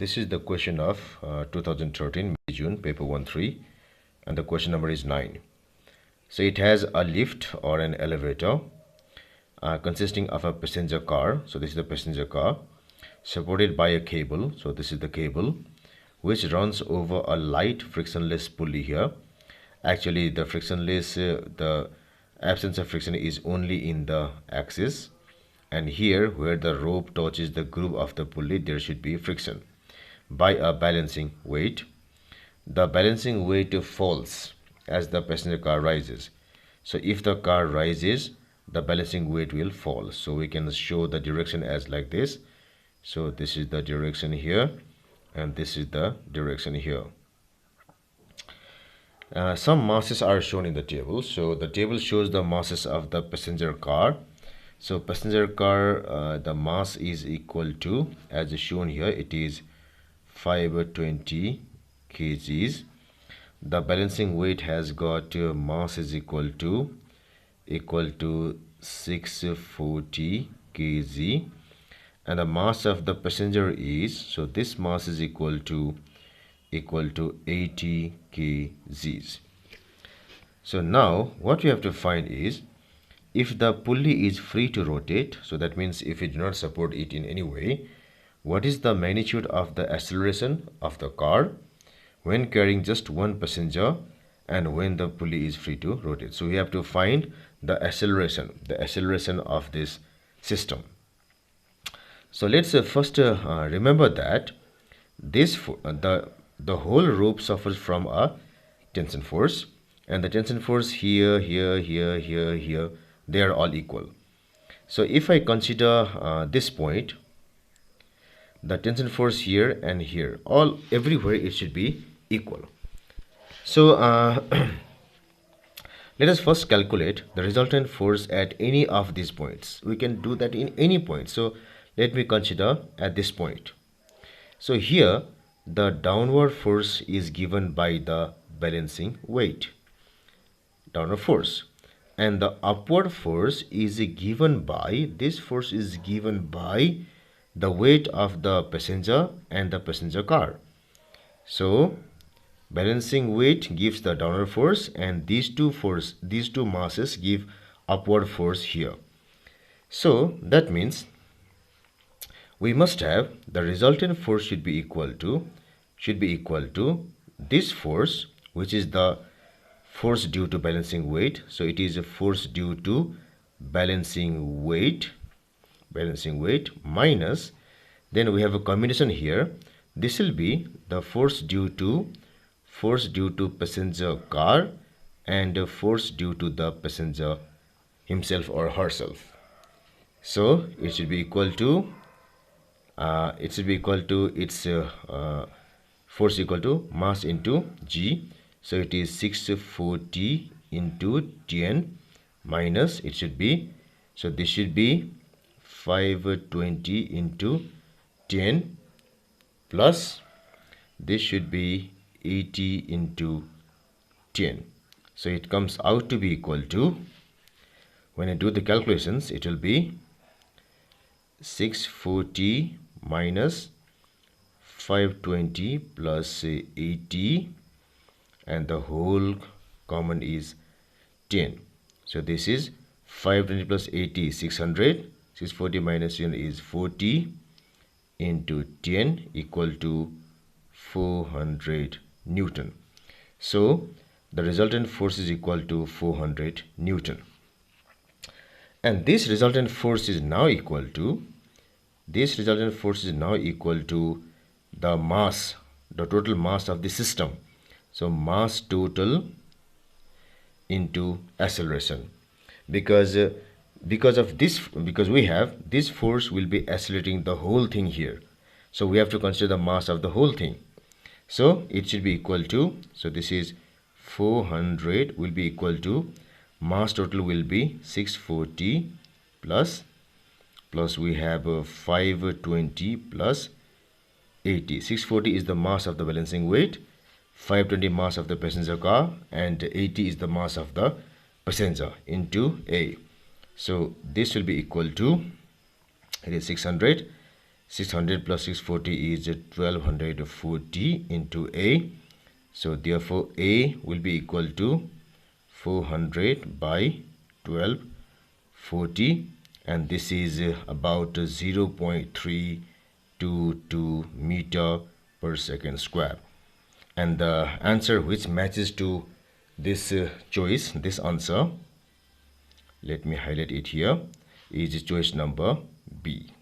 This is the question of 2013 June paper 1-3, and the question number is 9. So it has a lift or an elevator consisting of a passenger car. So this is the passenger car supported by a cable. So this is the cable which runs over a light frictionless pulley here. Actually, the frictionless, the absence of friction is only in the axis, and here where the rope touches the groove of the pulley there should be friction by a balancing weight. The balancing weight falls as the passenger car rises. So if the car rises, the balancing weight will fall. So we can show the direction as like this. So this is the direction here, and this is the direction here. Some masses are shown in the table. So the table shows the masses of the passenger car. So passenger car, the mass is equal to, as shown here, it is 520 kgs. The balancing weight has got mass is equal to 640 kg, and the mass of the passenger is, so this mass is equal to 80 kgs. So now what we have to find is, if the pulley is free to rotate, so that means if we do not support it in any way, what is the magnitude of the acceleration of the car when carrying just one passenger and when the pulley is free to rotate? So we have to find the acceleration of this system. So let's first remember that this the whole rope suffers from a tension force, and the tension force here, they are all equal. So if I consider this point, the tension force here and here, everywhere it should be equal. So let us first calculate the resultant force at any of these points. We can do that in any point. So let me consider at this point. So here the downward force is given by the balancing weight, downward force, and the upward force is given by, this force is given by the weight of the passenger and the passenger car. So balancing weight gives the downward force, and these two masses give upward force here. So that means we must have the resultant force should be equal to this force, which is the force due to balancing weight. So it is a force due to balancing weight minus, then we have a combination here, this will be the force due to passenger car and force due to the passenger himself or herself. So it should be equal to its force equal to mass into g. So it is 640 into 10 minus, it should be, so this should be 520 into 10 plus, this should be 80 into 10. So it comes out to be equal to, when I do the calculations, it will be 640 minus 520 plus 80, and the whole common is 10. So this is 520 plus 80 is 600. 640 minus 10 is 40 into 10 equal to 400 Newton. So the resultant force is equal to 400 Newton. And this resultant force is now equal to the mass, the total mass of the system. So mass total into acceleration, because we have this force will be accelerating the whole thing here. So we have to consider the mass of the whole thing. So it should be equal to, so this is 400 will be equal to, mass total will be 640 plus we have 520 plus 80. 640 is the mass of the balancing weight, 520 mass of the passenger car, and 80 is the mass of the passenger into A. So this will be equal to, it is 600 600 plus 640 is 1240 into A. So therefore A will be equal to 400 by 1240, and this is about 0.322 meter per second square. And the answer which matches to this choice, this answer, let me highlight it here, is choice number B.